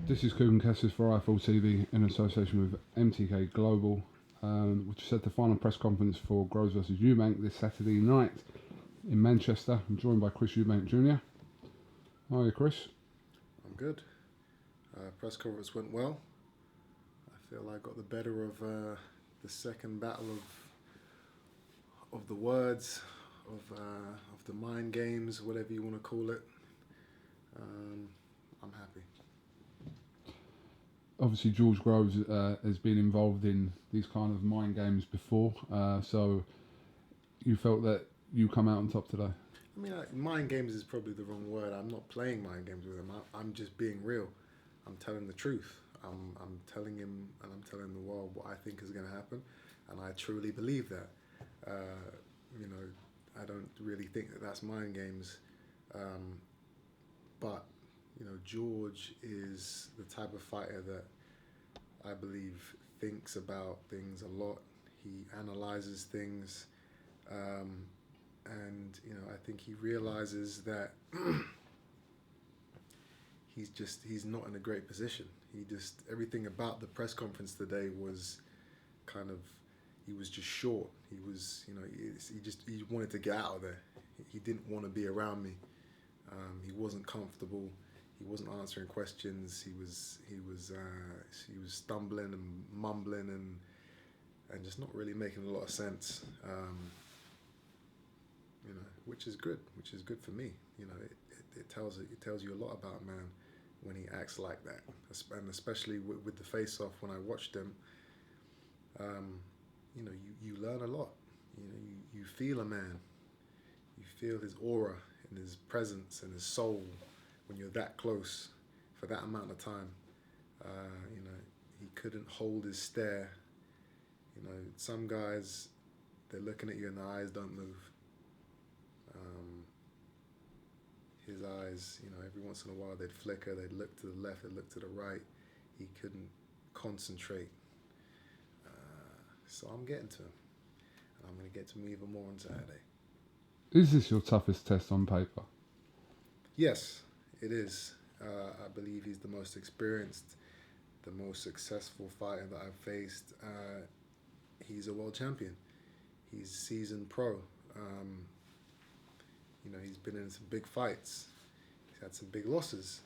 This is KUGAN CASSIUS for IFL TV in association with MTK Global, which said the final press conference for GROVES versus EUBANK this Saturday night in Manchester. I'm joined by Chris EUBANK Jr. How are you, Chris? I'm good. Press conference went well. I feel I got the better of the second battle of the words, of the mind games, whatever you want to call it. I'm happy. Obviously, George Groves has been involved in these kind of mind games before, so you felt that you come out on top today? I mean, mind games is probably the wrong word. I'm not playing mind games with him. I'm just being real. I'm telling the truth. I'm telling him and I'm telling the world what I think is going to happen, and I truly believe that. I don't really think that that's mind games, but George is the type of fighter that I believe thinks about things a lot. He analyzes things, and I think he realizes that he's not in a great position. Everything about the press conference today was he was just short. He wanted to get out of there. He didn't want to be around me. He wasn't comfortable. He wasn't answering questions. He was stumbling and mumbling and just not really making a lot of sense. Which is good for me. It tells you a lot about a man when he acts like that, and especially with the face-off. When I watched him, you learn a lot. You feel a man. You feel his aura and his presence and his soul when you're that close for that amount of time. He couldn't hold his stare. Some guys, they're looking at you and the eyes don't move. His eyes, every once in a while they'd flicker, they'd look to the left, they'd look to the right. He couldn't concentrate. So I'm getting to him. And I'm going to get to him even more on Saturday. Is this your toughest test on paper? Yes, it is. I believe he's the most experienced, the most successful fighter that I've faced. He's a world champion. He's seasoned pro. He's been in some big fights. He's had some big losses.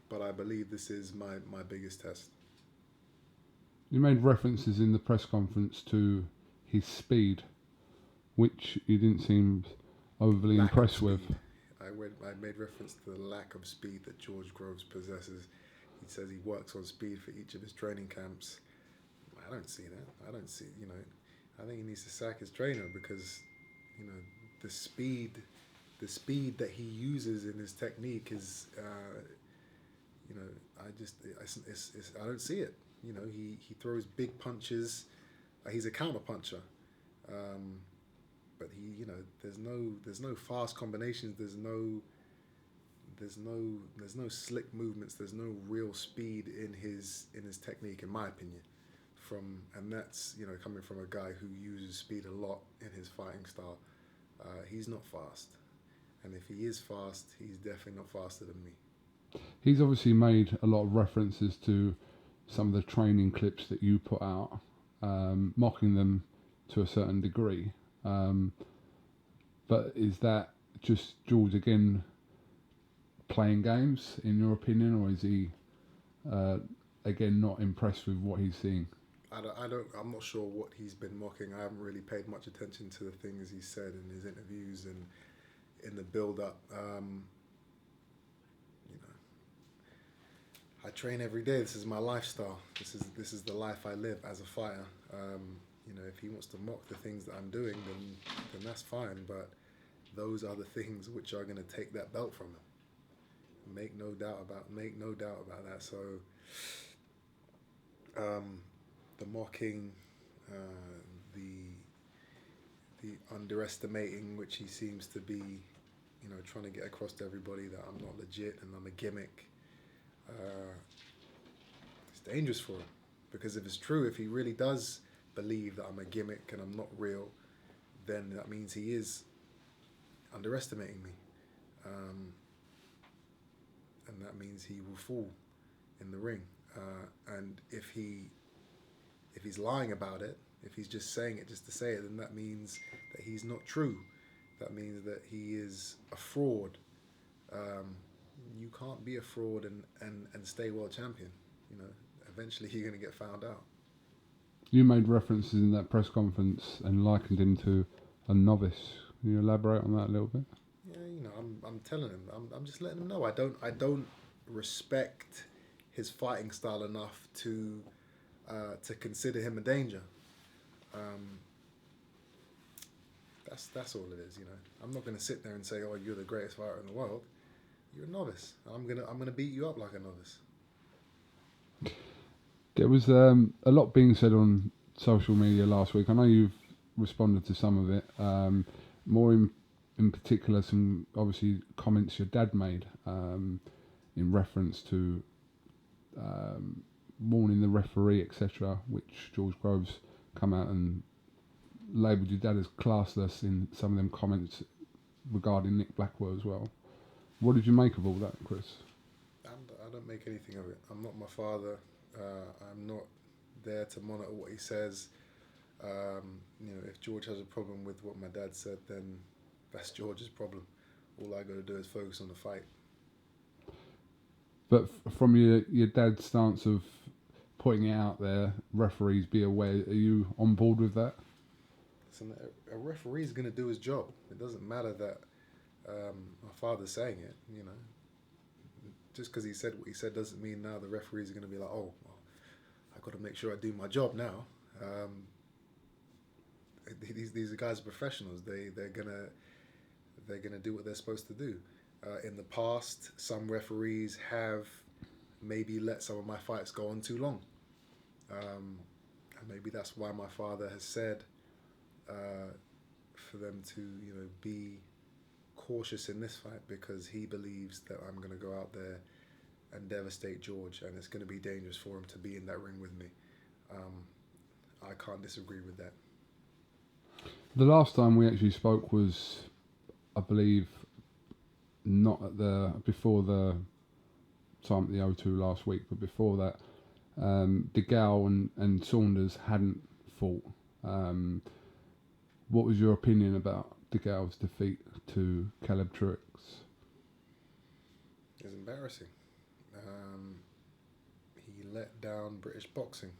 But I believe this is my biggest test. You made references in the press conference to his speed, which you didn't seem overly impressed with. I made reference to the lack of speed that George Groves possesses. He says he works on speed for each of his training camps. I don't see that. I don't see, I think he needs to sack his trainer because, the speed that he uses in his technique is, I don't see it. He throws big punches. He's a counter puncher. But there's no fast combinations. There's no slick movements. There's no real speed in his technique, in my opinion. And that's coming from a guy who uses speed a lot in his fighting style. He's not fast, and if he is fast, he's definitely not faster than me. He's obviously made a lot of references to some of the training clips that you put out, mocking them to a certain degree. But is that just George again playing games, in your opinion, or is he again not impressed with what he's seeing? I'm not sure what he's been mocking. I haven't really paid much attention to the things he said in his interviews and in the build-up. I train every day. This is my lifestyle. This is the life I live as a fighter. If he wants to mock the things that I'm doing, then that's fine. But those are the things which are going to take that belt from him. Make no doubt about that. So, the mocking, the underestimating, which he seems to be, trying to get across to everybody that I'm not legit and I'm a gimmick. It's dangerous for him, because if it's true, if he really does believe that I'm a gimmick and I'm not real, then that means he is underestimating me. and that means he will fall in the ring. And if he's lying about it, if he's just saying it just to say it, then that means that he's not true. That means that he is a fraud. You can't be a fraud and stay world champion. You know, eventually you're going to get found out. You made references in that press conference and likened him to a novice. Can you elaborate on that a little bit? Yeah, you know, I'm telling him, I'm just letting him know. I don't respect his fighting style enough to consider him a danger. That's all it is, you know. I'm not going to sit there and say, "Oh, you're the greatest fighter in the world." You're a novice. I'm gonna beat you up like a novice. There was a lot being said on social media last week. I know you've responded to some of it. More in particular, some obviously comments your dad made in reference to warning the referee, etc., which George Groves come out and labelled your dad as classless in some of them comments regarding Nick Blackwell as well. What did you make of all that, Chris? I don't make anything of it. I'm not my father. I'm not there to monitor what he says. You know, if George has a problem with what my dad said, then that's George's problem. All I got to do is focus on the fight. But from your dad's stance of putting it out there, referees be aware, are you on board with that? Listen, a referee is going to do his job. It doesn't matter that my father's saying it, you know. Just because he said what he said doesn't mean now the referees are going to be like, oh, well, I got to make sure I do my job now. These guys are professionals. They're gonna do what they're supposed to do. In the past, some referees have maybe let some of my fights go on too long, and maybe that's why my father has said for them to, you know, be cautious in this fight, because he believes that I'm going to go out there and devastate George, and it's going to be dangerous for him to be in that ring with me. I can't disagree with that. The last time we actually spoke was, I believe, not at before the time at the O2 last week, but before that, DeGALE and Saunders hadn't fought. What was your opinion about DeGale's defeat to Caleb Truex? It's embarrassing. He let down British boxing.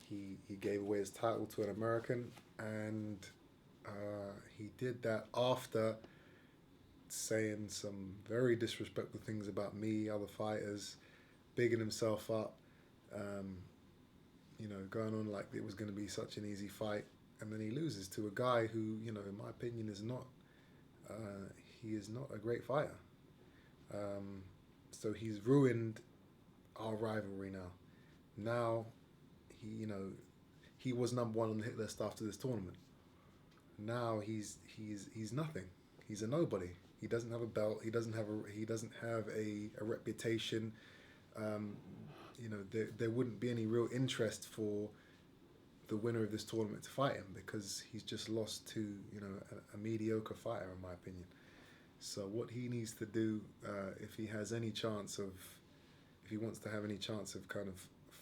He gave away his title to an American, and he did that after saying some very disrespectful things about me, other fighters, bigging himself up, you know, going on like it was going to be such an easy fight, and then he loses to a guy who, you know, in my opinion, is not. He is not a great fighter. So he's ruined our rivalry now. Now, he was number one on the hit list after this tournament. Now he's nothing. He's a nobody. He doesn't have a belt. He doesn't have a reputation. You know, there wouldn't be any real interest for the winner of this tournament to fight him, because he's just lost to, you know, a mediocre fighter, in my opinion. So what he needs to do, if he has any chance of, if he wants to have any chance of kind of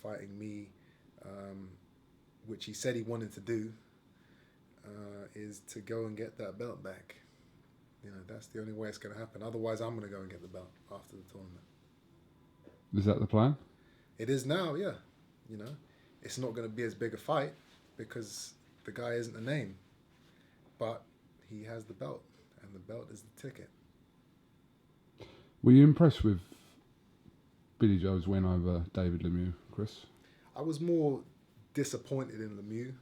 fighting me, which he said he wanted to do, is to go and get that belt back. You know, that's the only way it's going to happen. Otherwise, I'm going to go and get the belt after the tournament. Is that the plan? It is now, yeah. You know, it's not going to be as big a fight because the guy isn't a name, but he has the belt, and the belt is the ticket. Were you impressed with Billy Joe's win over David Lemieux, Chris? I was more disappointed in Lemieux.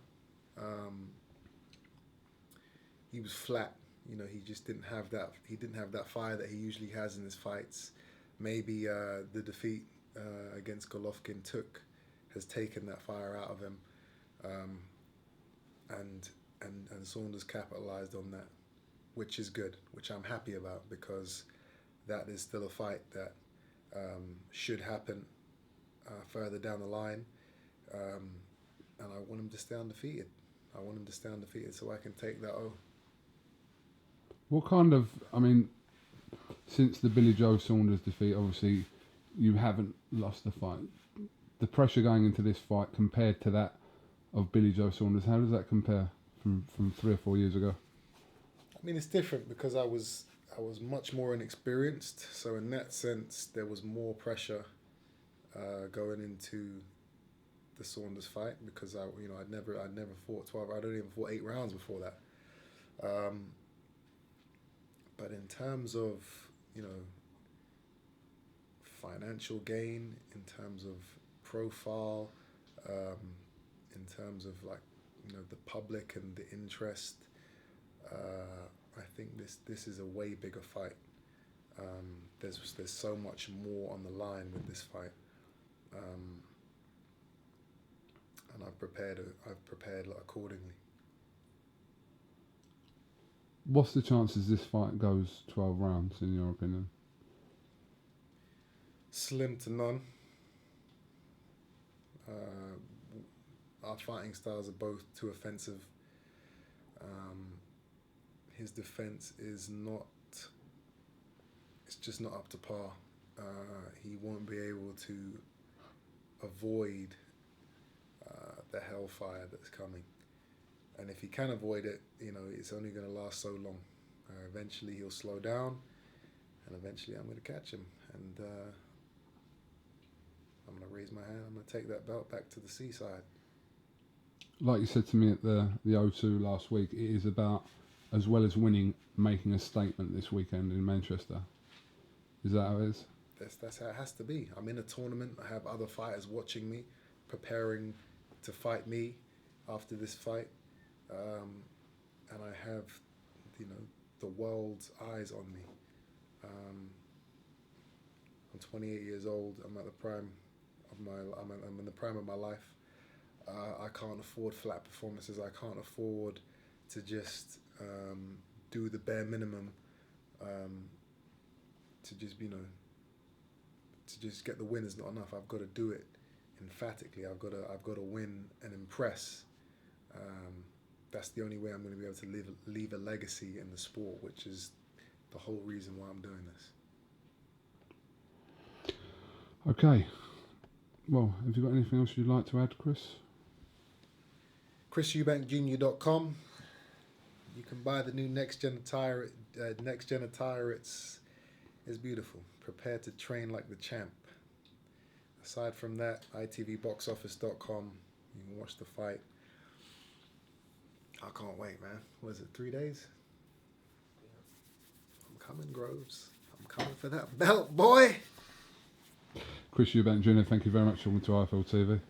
He was flat. You know, he just didn't have that. He didn't have that fire that he usually has in his fights. Maybe the defeat against Golovkin has taken that fire out of him, and Saunders capitalized on that, which is good, which I'm happy about, because that is still a fight that should happen further down the line, and I want him to stay undefeated. I want him to stay undefeated so I can take that O. What kind of, I mean, since the Billy Joe Saunders defeat, obviously you haven't lost the fight. The pressure going into this fight compared to that of Billy Joe Saunders, how does that compare from 3 or 4 years ago? I mean, it's different because I was much more inexperienced. So in that sense, there was more pressure going into the Saunders fight because I'd never fought 12. I'd only even fought 8 rounds before that. But in terms of financial gain, in terms of profile, in terms of the public and the interest, I think this is a way bigger fight. There's so much more on the line with this fight, and I've prepared accordingly. What's the chances this fight goes 12 rounds, in your opinion? Slim to none. Our fighting styles are both too offensive. His defense is it's just not up to par. He won't be able to avoid the hellfire that's coming. And if he can avoid it, it's only going to last so long. Eventually he'll slow down, and eventually I'm going to catch him. And I'm going to raise my hand. I'm going to take that belt back to the seaside. Like you said to me at the O2 last week, it is about, as well as winning, making a statement this weekend in Manchester. Is that how it is? That's how it has to be. I'm in a tournament. I have other fighters watching me, preparing to fight me after this fight. And I have, the world's eyes on me. I'm 28 years old. I'm at the prime of I'm in the prime of my life. I can't afford flat performances. I can't afford to just do the bare minimum to just to just get the win is not enough. I've got to do it emphatically. I've got to win and impress. That's the only way I'm going to be able to leave a legacy in the sport, which is the whole reason why I'm doing this. Okay. Well, have you got anything else you'd like to add, Chris? ChrisEubankJr.com. You can buy the new next gen attire. It's beautiful. Prepare to train like the champ. Aside from that, itvboxoffice.com. You can watch the fight. I can't wait, man. What is it, 3 days? I'm coming, Groves. I'm coming for that belt, boy. Chris Eubank Jr., thank you very much for coming to IFL TV.